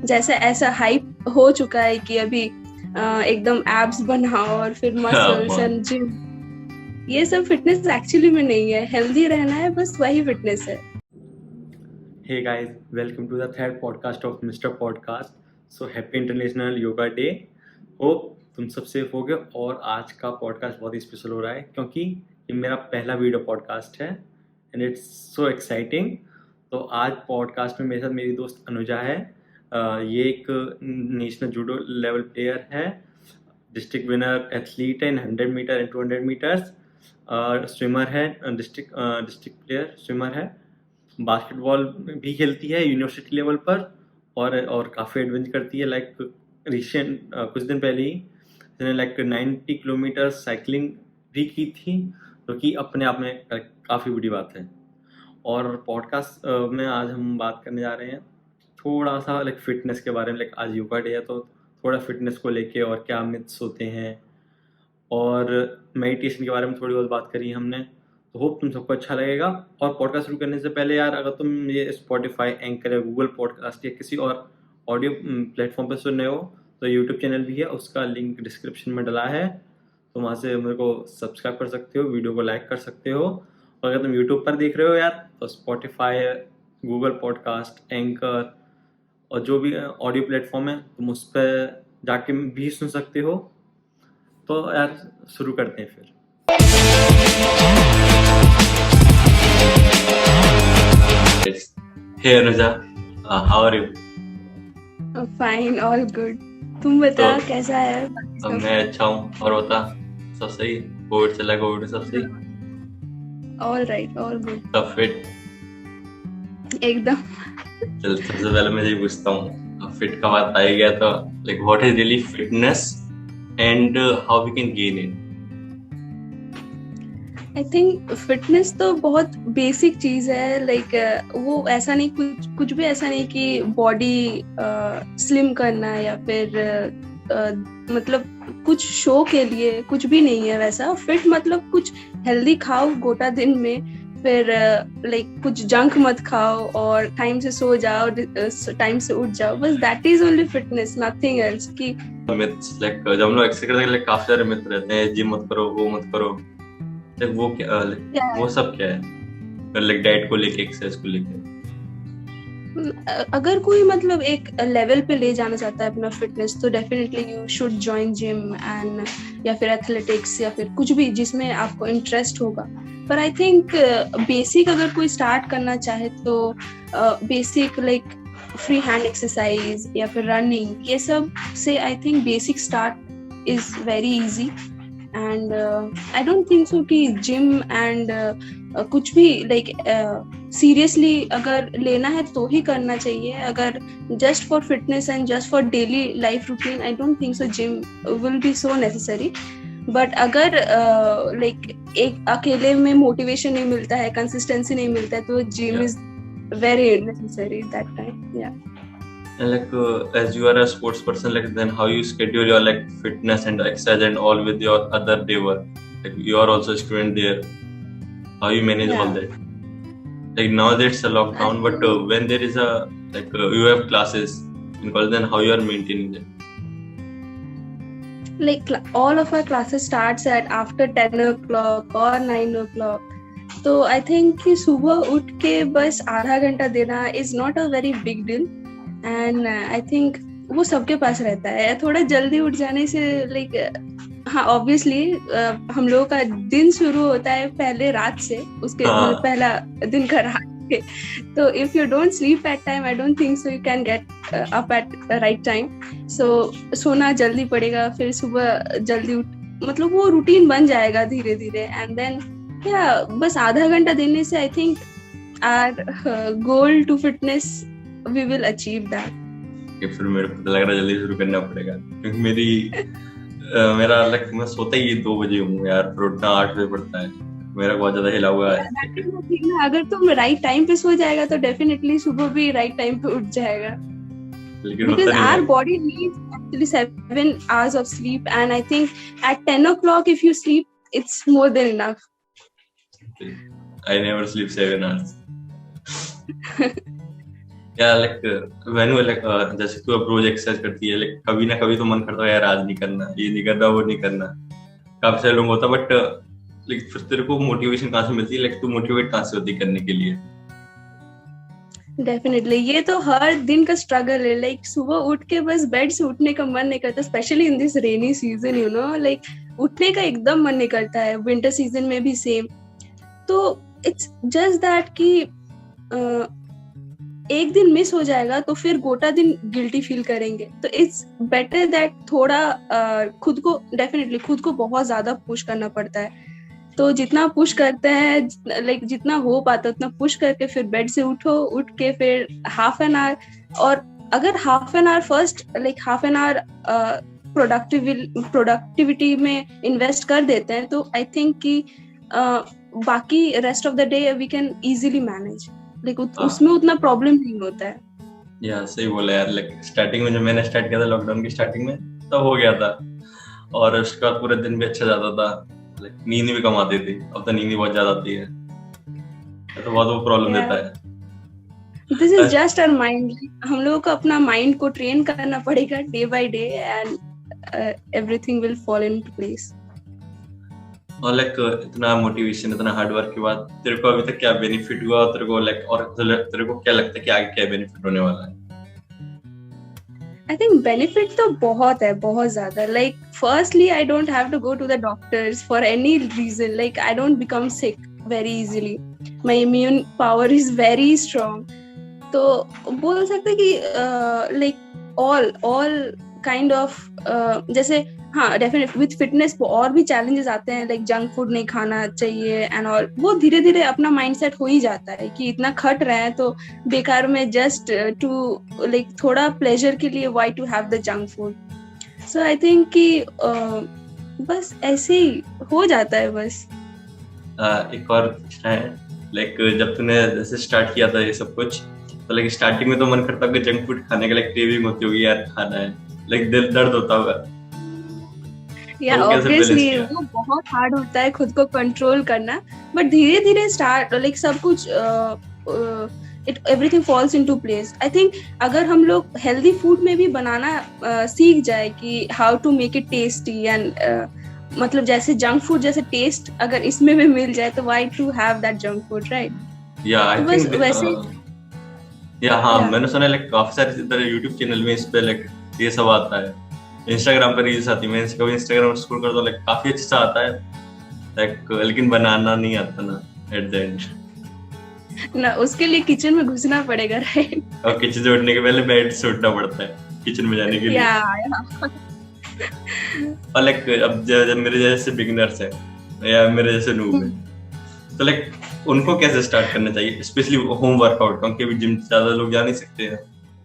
जैसे ऐसा हाइप हो चुका है कि अभी एकदम एब्स बनाओ और फिर हाँ मसल्स man. एंड जिम, ये सब फिटनेस एक्चुअली में नहीं है। हेल्दी रहना है, बस वही फिटनेस है। Hey guys, welcome to the third podcast of Mr. Podcast. So happy International Yoga Day. Hope तुम सब सेफ हो गए। और आज का पॉडकास्ट बहुत ही स्पेशल हो रहा है क्योंकि ये मेरा पहला वीडियो पॉडकास्ट है एंड इट्स सो एक्साइटिंग। तो आज पॉडकास्ट में मेरे साथ मेरी दोस्त अनुजा है। ये एक नेशनल जूडो लेवल प्लेयर है, डिस्ट्रिक्ट विनर एथलीट है इन 100 मीटर एंड 200 मीटर्स, स्विमर है, डिस्ट्रिक्ट प्लेयर स्विमर है, बास्केटबॉल भी खेलती है यूनिवर्सिटी लेवल पर, और काफ़ी एडवेंचर करती है। लाइक रिसेंट कुछ दिन पहले ही इसने लाइक 90 किलोमीटर साइकिलिंग भी की थी, जो कि अपने आप में काफ़ी बड़ी बात है। और पॉडकास्ट में आज हम बात करने जा रहे हैं थोड़ा सा लाइक फिटनेस के बारे में। लाइक आज योगा डे है तो थोड़ा फिटनेस को लेके और क्या मिथ्स होते हैं, और मेडिटेशन के बारे में थोड़ी बहुत बात करी हमने। तो होप तुम सबको अच्छा लगेगा। और पॉडकास्ट शुरू करने से पहले यार, अगर तुम ये स्पॉटिफाई, एंकर या गूगल पॉडकास्ट या किसी और ऑडियो प्लेटफॉर्म पर सुन रहे हो तो यूट्यूब चैनल भी है, उसका लिंक डिस्क्रिप्शन में डला है, तो वहाँ से मेरे को सब्सक्राइब कर सकते हो, वीडियो को लाइक कर सकते हो। और अगर तुम यूट्यूब पर देख रहे हो यार तो स्पॉटिफाई, गूगल पॉडकास्ट, एंकर और जो भी ऑडियो प्लेटफॉर्म है तुम उस पर जाके भी सुन सकते हो। तो यार शुरू करते हैं फिर। Hey Anuja, how are you? Fine, all good. तुम बता तो कैसा है? मैं अच्छा हूँ। और बता, सब सही? कोविड चला, कोविड में सब सही? ऑल राइट, ऑल गुड, सब फिट? एकदम। चल, सबसे पहले मैं यही पूछता हूँ, अब फिट का बात आ ही गया तो like what is really fitness and how we can gain it? I think fitness तो बहुत बेसिक चीज है। लाइक वो ऐसा नहीं, कुछ भी ऐसा नहीं कि बॉडी स्लिम करना या फिर मतलब कुछ शो के लिए, कुछ भी नहीं है वैसा। फिट मतलब कुछ हेल्दी खाओ गोटा दिन में, फिर लाइक कुछ जंक मत खाओ और टाइम से सो जाओ, टाइम से उठ जाओ, बस that is only fitness, nothing else. की मिथ्स लाइक जब हम लोग एक्सरसाइज करते हैं लाइक काफी सारे मिथ रहते हैं, जिम मत करो, वो मत करो। लाइक वो क्या, वो सब क्या है? लाइक डाइट को लेके, एक्सरसाइज को लेके। अगर कोई मतलब एक लेवल पे ले जाना चाहता है अपना फिटनेस, तो definitely you should join gym and या फिर एथलेटिक्स या फिर कुछ भी जिसमें आपको इंटरेस्ट होगा। पर आई थिंक बेसिक अगर कोई स्टार्ट करना चाहे तो basic like free hand exercise या फिर रनिंग, ये सब से I think basic start is very easy. And I don't think सो कि जिम एंड कुछ भी लाइक सीरियसली अगर लेना है तो ही करना चाहिए। अगर just for fitness and just for daily life routine, I don't think so gym will be so necessary. But अगर लाइक एक अकेले में मोटिवेशन नहीं मिलता है, कंसिस्टेंसी नहीं मिलता है, तो gym is very necessary that time. या And like as you are a sports person, like then how you schedule your like fitness and exercise and all with your other day work? Like you are also a student there. How you manage all that? Like now that it's a lockdown, but when there is a like you have classes in college, then how you are maintaining that? Like all of our classes starts at after 10 o'clock or 9 o'clock. तो I think कि सुबह उठ के बस आधा घंटा देना is not a very big deal. And I think वो सबके पास रहता है। थोड़ा जल्दी उठ जाने से लाइक हाँ, ऑब्वियसली हम लोगों का दिन शुरू होता है पहले रात से, उसके मतलब पहला दिन का रात के। तो if you don't sleep at time, I don't think so you can get up at right time. So सोना जल्दी पड़ेगा, फिर सुबह जल्दी उठ, मतलब वो रूटीन बन जाएगा धीरे धीरे। एंड देन या बस आधा घंटा देने से I think our goal to fitness we will achieve that. फिर मेरे को लग रहा है जल्दी शुरू करना पड़ेगा क्योंकि मेरा लाइक मैं सोता ही 2 बजे हूँ यार, फिर उठना 8 बजे पड़ता है। मेरा बहुत ज्यादा हिला हुआ है। अगर तुम राइट टाइम पे सो जाएगा तो डेफिनेटली सुबह भी राइट टाइम पे उठ जाएगा। Because our body needs actually 7 hours of sleep, and I think at 10 o'clock if you sleep, it's more than enough. I never sleep 7 hours. क्या लाइक व्हेन लाइक जैसे तू अब रोज एक्सरसाइज करती है, लाइक कभी ना कभी तो मन करता है यार आज नहीं करना, ये नहीं करना, वो नहीं करना, काफी सारे लोग होता, बट लाइक फिर तेरे को मोटिवेशन कहाँ से मिलती है, लाइक तू मोटिवेट कहाँ से होती है करने के लिए? डेफिनेटली ये तो हर दिन का स्ट्रगल है, लाइक सुबह उठ के बस बेड से उठने का मन नहीं करता, specially in this rainy season, you know, like उठने का एकदम मन नहीं करता है। विंटर सीजन में भी सेम। तो इट्स जस्ट दैट कि एक दिन मिस हो जाएगा तो फिर गोटा दिन गिल्टी फील करेंगे। तो इट्स बेटर दैट थोड़ा खुद को, डेफिनेटली खुद को बहुत ज्यादा पुश करना पड़ता है। तो जितना पुश करते हैं, लाइक जितना हो पाता है उतना पुश करके फिर बेड से उठ के फिर हाफ एन आवर, और अगर half an hour first like half an hour productivity में इन्वेस्ट कर देते हैं तो आई थिंक कि बाकी rest of the day we can easily manage, like उसमें उतना प्रॉब्लम नहीं होता है। या सही बोला यार, लाइक स्टार्टिंग में जब मैंने स्टार्ट किया था लॉकडाउन की स्टार्टिंग में तब हो गया था, और उसके बाद पूरे दिन भी अच्छा जाता था, लाइक नींद भी कम आती थी। अब तो नींद बहुत ज्यादा आती है, तो बहुत वो प्रॉब्लम देता है। This is just our mind. हम लोगों को अपना माइंड को ट्रेन करना पड़ेगा day by day, and everything will fall into place. और लाइक इतना मोटिवेशन, इतना हार्ड वर्क के बाद तेरे को अभी तक क्या बेनिफिट हुआ तेरे को, लाइक और तेरे को क्या लगता है कि आगे क्या बेनिफिट होने वाला है? आई थिंक बेनिफिट तो बहुत है, बहुत ज्यादा। Like firstly I don't have to go to the doctors for any reason, like I don't become sick very easily, my immune power is very strong. तो बोल सकते कि लाइक ऑल काइंड ऑफ, जैसे हाँ डेफिनेटली विथ फिटनेस और भी challenges आते हैं, लाइक जंक फूड नहीं खाना चाहिए एंड ऑल। वो धीरे धीरे अपना माइंडसेट हो ही जाता है कि इतना खट रहे हैं तो बेकार में जस्ट टू लाइक थोड़ा प्लेजर के लिए why to have the junk food. So I think कि बस ऐसे ही हो जाता है बस। एक और है, लाइक जब तूने जैसे स्टार्ट किया था ये सब कुछ, तो लाइक स्टार्टिंग में तो मन करता होगा जंक फूड खाने का, लाइक क्रेविंग होती होगी यार खाना है, लाइक दिल दर्द होता होगा। या ऑब्वियसली वो बहुत हार्ड होता है खुद को कंट्रोल करना, बट धीरे धीरे स्टार्ट लाइक सब कुछ everything falls into place. I think अगर हम लोग हेल्दी फूड में भी बनाना सीख जाए कि how to make it tasty and मतलब जैसे जंक फूड जैसे टेस्ट अगर इसमें भी मिल जाए तो why to have that junk food, right? या आई थिंक वैसे या हाँ मैंने सुना लाइक काफी सारे इधर यूट्यूब चैनल में इस पे लाइक ये सब आता है, इंस्टाग्राम पर रील्स आती है, मैं कभी इंस्टाग्राम स्क्रॉल करता हूँ, लाइक काफी अच्छा आता है लाइक, लेकिन बनाना नहीं आता ना एट द एंड ना, उसके लिए किचन में घुसना पड़ेगा, राइट? और किचन से उठने के पहले बेड से उठना पड़ता है किचन में जाने के लिए। और लाइक अब जब मेरे जैसे बिगिनर्स है या मेरे जैसे नूब है, तो लाइक उनको कैसे स्टार्ट करना चाहिए, स्पेशली होम वर्कआउट, क्योंकि अभी जिम ज्यादा लोग जा नहीं सकते हैं,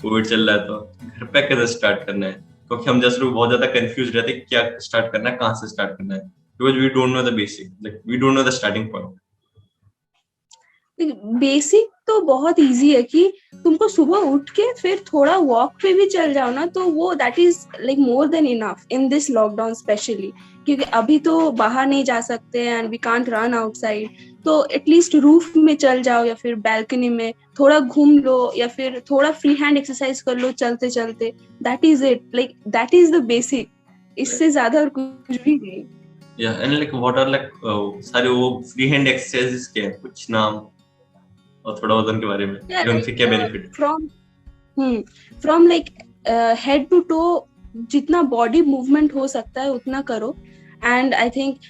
कोविड चल रहा है, तो घर पे कैसे स्टार्ट करना है? क्योंकि हम जैसे लोग बहुत ज्यादा कंफ्यूज रहते हैं क्या स्टार्ट करना है, कहाँ से स्टार्ट करना है, because we don't know the basic, like we don't know the starting point. Basic तो बहुत इजी है कि तुमको सुबह उठ के फिर थोड़ा वॉक पे भी चल जाओ ना, तो वो that is like more than enough in this lockdown specially, क्योंकि अभी तो बाहर नहीं जा सकते and we can't run outside. तो एटलीस्ट रूफ में चल जाओ या फिर बैल्कनी में थोड़ा घूम लो या फिर थोड़ा फ्री हैंड एक्सरसाइज कर लो चलते चलते, that is it, like that is the basic, इससे ज्यादा और कुछ भी नहीं। या and like what are like सारे वो फ्री हैंड एक्सरसाइजेस के कुछ नाम और थोड़ा बहुत उनके बारे में, उनसे क्या benefit? From like head to toe जितना बॉडी मूवमेंट हो सकता है उतना करो, and I think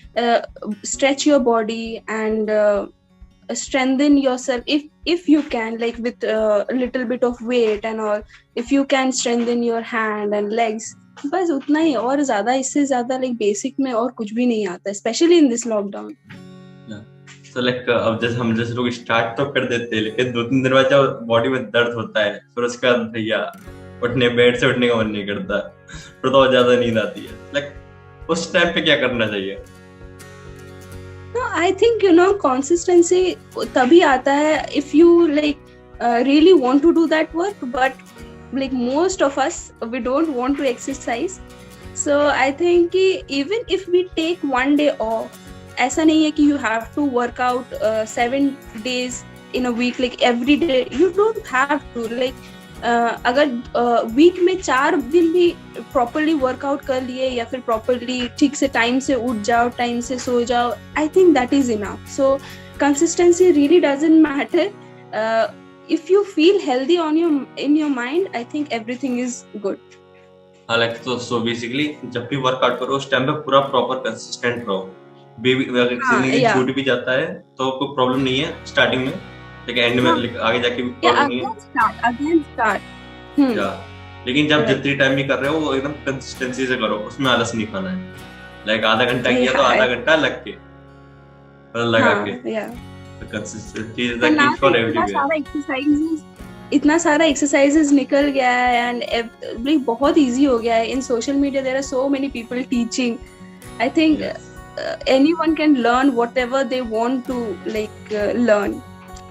stretch your body and strengthen yourself if you can, like with a little bit of weight and all, if you can strengthen your hand and legs, बस उतना ही, और ज्यादा इससे ज्यादा लाइक बेसिक में और कुछ भी नहीं आता, स्पेशली इन दिस लॉकडाउन। तो लाइक अब जैसे हम जैसे लोग स्टार्ट तो कर देते हैं, लेकिन 2-3 दिन बाद जब बॉडी में दर्द होता है फिर उसके बाद भैया उठने बेड से उठने का मन नहीं करता, फिर तो ज्यादा नींद आती है, लाइक उस टाइम पे क्या करना चाहिए? I think you know consistency तभी आता है if you like really want to do that work, but like most of us we don't want to exercise, so I think कि even if we take one day off, ऐसा नहीं है कि you have to work out 7 days in a week, like every day, you don't have to, like अगर week में 4 दिन भी properly workout कर लिए या फिर प्रॉपरली ठीक से टाइम से उठ जाओ, टाइम से सो जाओ, I think that is enough. So consistency really doesn't matter. If you feel healthy in your mind, I think everything is good. हालांकि तो सो बेसिकली जब भी वर्कआउट करो उस टाइम पे पूरा प्रॉपर कंसिस्टेंट रहो. बेबी अगर किसी दिन yeah. छूट भी जाता है तो कोई प्रॉब्लम नहीं है स्टार्टिंग में, लेकिन एंड में आगे जाके भी प्रॉब्लम नहीं है. Again start. या लेकिन जब जितनी टाइम भी कर रहे हो वो एकदम कंसिस्टेंसी से करो, उसमें आलस नहीं खाना है. लाइक आधा घंटा किया तो आधा घंटा लग के लगा के. Consistency is the key for everywhere. इतना सारा एक्सरसाइजेस निकल गया है एंड बहुत इजी हो गया है. In social media there are so many people teaching. I think anyone can learn whatever they want to learn.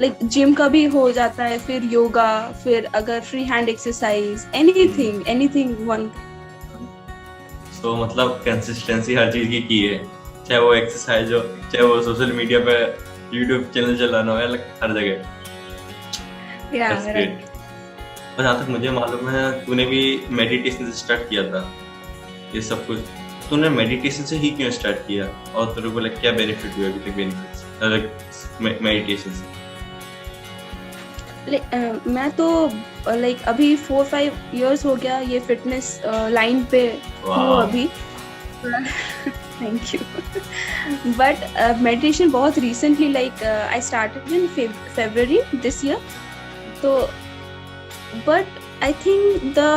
Like gym का भी हो जाता है, फिर योगा, फिर अगर free hand exercise, anything one. So मतलब कंसिस्टेंसी हर चीज की है, चाहे वो एक्सरसाइज हो, चाहे वो सोशल मीडिया पे यूट्यूब चैनल चलाना हो, हर जगह. और जहाँ तक मुझे मालूम है तूने भी मेडिटेशन से स्टार्ट किया था ये सब कुछ. तूने मेडिटेशन से ही क्यों स्टार्ट किया और तेरे को क्या बेनिफिट हुए अभी तक बेनिफिट्स मेडिटेशन से? मैं तो अभी 4-5 years हो गया ये फिटनेस लाइन पे हूँ अभी. Thank you. But meditation बहुत recently, I started in February this year. So, but I think the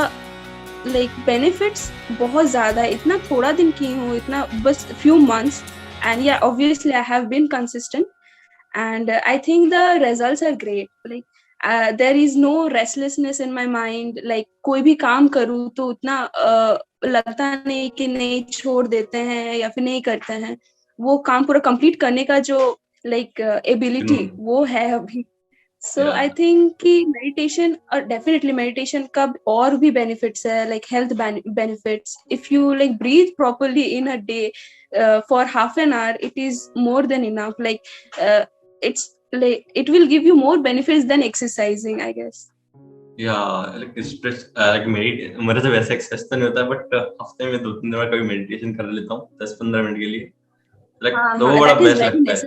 benefits बहुत ज़्यादा है. इतना थोड़ा दिन की हूँ, इतना बस few months, and yeah, obviously I have been consistent, and I think the results are great. There is no restlessness in my mind. कोई भी काम करूँ तो उतना लगता नहीं कि नहीं छोड़ देते हैं या फिर नहीं करते हैं. वो काम पूरा कंप्लीट करने का जो एबिलिटी वो है अभी. सो आई थिंक कि मेडिटेशन, और डेफिनेटली मेडिटेशन का और भी बेनिफिट्स है, health benefits. If you breathe properly in a day for half an hour, it is more than enough. It will give you more benefits than exercising, I guess. मेरे से वैसे exercise तो नहीं होता है, बट हफ्ते में 2-3 बार कभी मेडिटेशन कर लेता हूँ 10-15 मिनट के लिए. तो वो बड़ा बेस्ट लगता है.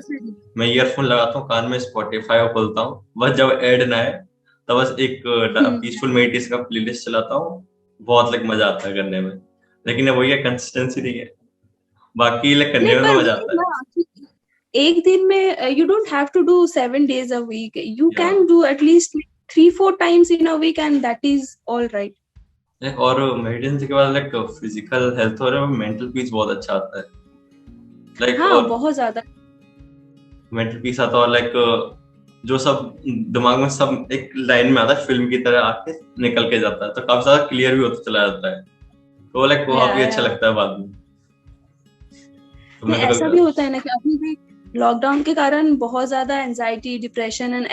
मैं ईयरफोन लगाता हूँ कान में, स्पॉटिफाई खोलता हूँ, बस जब ऐड ना है तो बस एक पीसफुल मेडिटेशन का प्लेलिस्ट चलाता हूँ. बहुत मजा आता है करने में, लेकिन वही है कंसिस्टेंसी नहीं है. बाकी करने में मजा आता है. एक दिन में you don't have to do 7 days a week. You can do at least 3-4 times in a week, and that is all right. और मेडिटेशन के बाद फिजिकल हेल्थ और मेंटल पीस बहुत अच्छा आता है. हाँ, बहुत ज्यादा मेंटल पीस आता है. और जो सब दिमाग में सब एक लाइन में आता है, फिल्म की तरह आके निकल के जाता है, तो काफी ज्यादा क्लियर भी होता चला जाता है. तो वो काफी अच्छा लगता है बाद में. तो ऐसा भी होता है ना कि अभी भी लॉकडाउन के कारण बहुत ज्यादा anxiety, depression and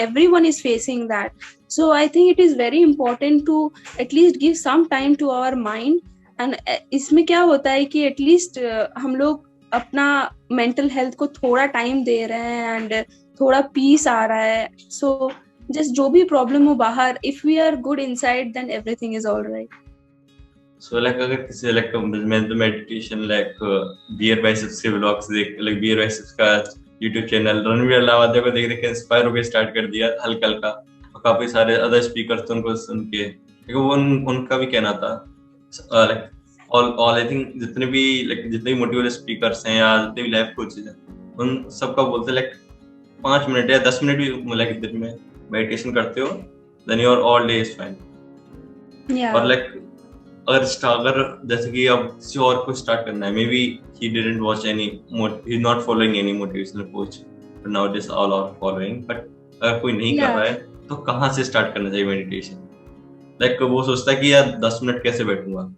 everyone is facing that. So I think it is very important to at least give some time to our mind. And इसमें क्या होता है कि at least हम लोग अपना मेंटल हेल्थ को थोड़ा टाइम दे रहे हैं एंड थोड़ा पीस आ रहा है. So just जो भी प्रॉब्लम हो बाहर, if we are good inside, then everything is all right. So अगर किसी मैं तो मेडिटेशन बियर बाइसेप्स के व्लॉग्स देख, बियर बाइसेप्स का YouTube चैनल, रणवीर अलाहाबादी को देख के इंस्पायर होकर स्टार्ट कर दिया हल्का. और काफी सारे अदर स्पीकर्स तो उनको सुन के वो उनका भी कहना था ऑल आई थिंक जितने भी मोटिवेशनल स्पीकर्स हैं या जितने भी लाइफ कोचेस हैं, उन सबका बोलते 5 मिनट या 10 मिनट भी दिन में मेडिटेशन करते हो, then your all day is fine. और अगर जैसे कि अब किसी और को स्टार्ट करना है, may be he didn't watch any, he's not following any motivational coach, but nowadays all are following. But अगर कोई नहीं कर रहा है तो कहाँ से स्टार्ट करना चाहिए मेडिटेशन? वो सोचता है कि यार 10 मिनट कैसे बैठूंगा.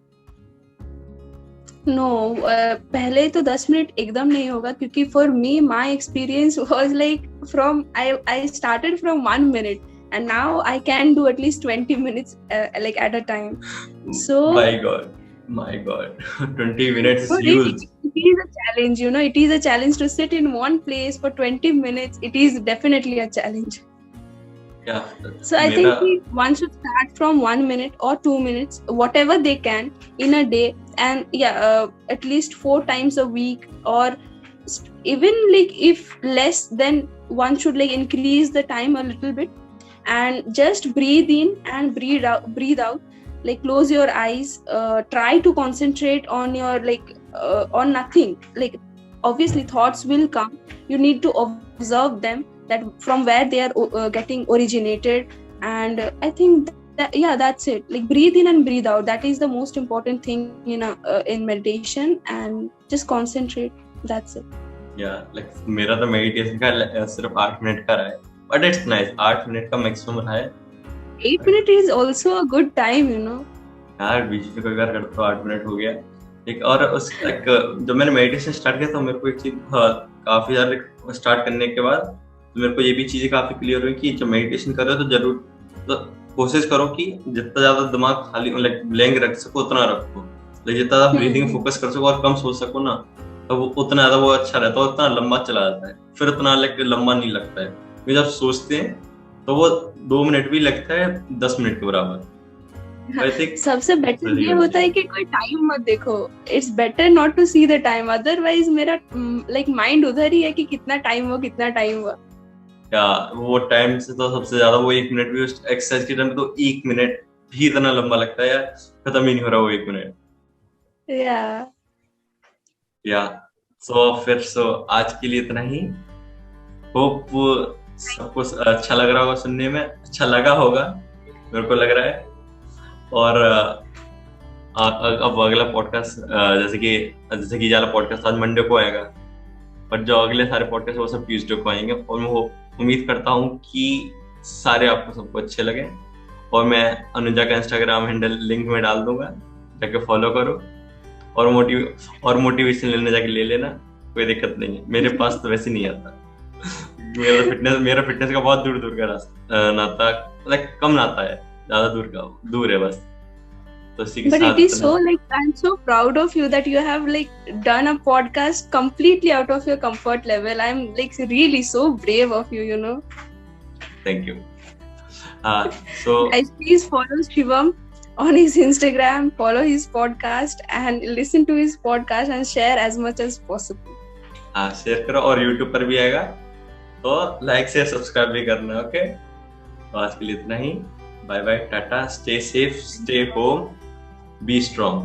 No, पहले तो 10 मिनट एकदम नहीं होगा, क्योंकि for me my experience was from I started from 1 minute. And now I can do at least 20 minutes at a time. So my god 20 minutes is huge. It is a challenge, it is a challenge to sit in one place for 20 minutes. It is definitely a challenge. So I think one should start from 1 minute or 2 minutes, whatever they can in a day, and at least 4 times a week, or even like if less, then one should like increase the time a little bit, and just breathe in and breathe out, like close your eyes, try to concentrate on your on nothing. Like obviously thoughts will come, you need to observe them, that from where they are getting originated, and I think that that's it. Like breathe in and breathe out, that is the most important thing in meditation, and just concentrate, that's it. like मेरा तो meditation का सिर्फ 8 minute का रहा है, but it's nice, 8 minute का maximum रहा है. 8 minutes is also a good time, यार बीच में कोई बार करता तो 8 मिनट हो गया. एक और उस जब मैंने मेडिटेशन स्टार्ट किया तो मेरे को एक चीज काफी ज्यादा स्टार्ट करने के बाद तो मेरे को ये भी चीजें काफी क्लियर हुई कि जब मेडिटेशन कर रहे हो तो जरूर तो कोशिश करो कि जितना ज्यादा दिमाग खाली ब्लैंक रख सको उतना रखो. जितना ज्यादा ब्रीथिंग फोकस कर सको और कम सोच सको ना, तो वो उतना ज्यादा वो अच्छा रहता है, उतना लंबा चला जाता है, फिर उतना लंबा नहीं लगता है. जब सोचते हैं तो वो 2 मिनट भी लगता है 10 मिनट के बराबर. सबसे बेटर ये होता है कि कोई टाइम मत देखो. It's better not to see the time, otherwise मेरा माइंड उधर ही है कि कितना टाइम हुआ. वो टाइम से तो सबसे ज्यादा वो 1 मिनट भी एक्सरसाइज के टाइम तो 1 मिनट भी इतना लंबा लगता है यार, खत्म ही नहीं हो रहा वो 1 मिनट. सो आज के लिए इतना ही. होप सबको अच्छा लग रहा होगा, सुनने में अच्छा लगा होगा, मेरे को लग रहा है. और अब अगला पॉडकास्ट जैसे कि वाला पॉडकास्ट आज मंडे को आएगा, बट जो अगले सारे पॉडकास्ट वो सब ट्यूसडे को आएंगे. और मैं उम्मीद करता हूँ कि सारे आपको सबको अच्छे लगे. और मैं अनुजा का इंस्टाग्राम हैंडल लिंक में डाल दूंगा, जाके फॉलो करो और मोटिवेशन लेने जाके ले लेना, कोई दिक्कत नहीं है. मेरे पास तो वैसे नहीं आता. मेरा फिटनेस का बहुत दूर का रास्ता नाता, कम नाता है, ज्यादा दूर है बस. तो but it is so I'm so proud of you that you have done a podcast completely out of your comfort level. I'm really so brave of you, Thank you. So guys, please follow Shivam on his Instagram, follow his podcast and listen to his podcast and share as much as possible. Share करो, और YouTube पर भी आएगा तो like share subscribe भी करना. Okay, तो आज के लिए इतना ही. Bye bye, tata, stay safe, stay home, be strong.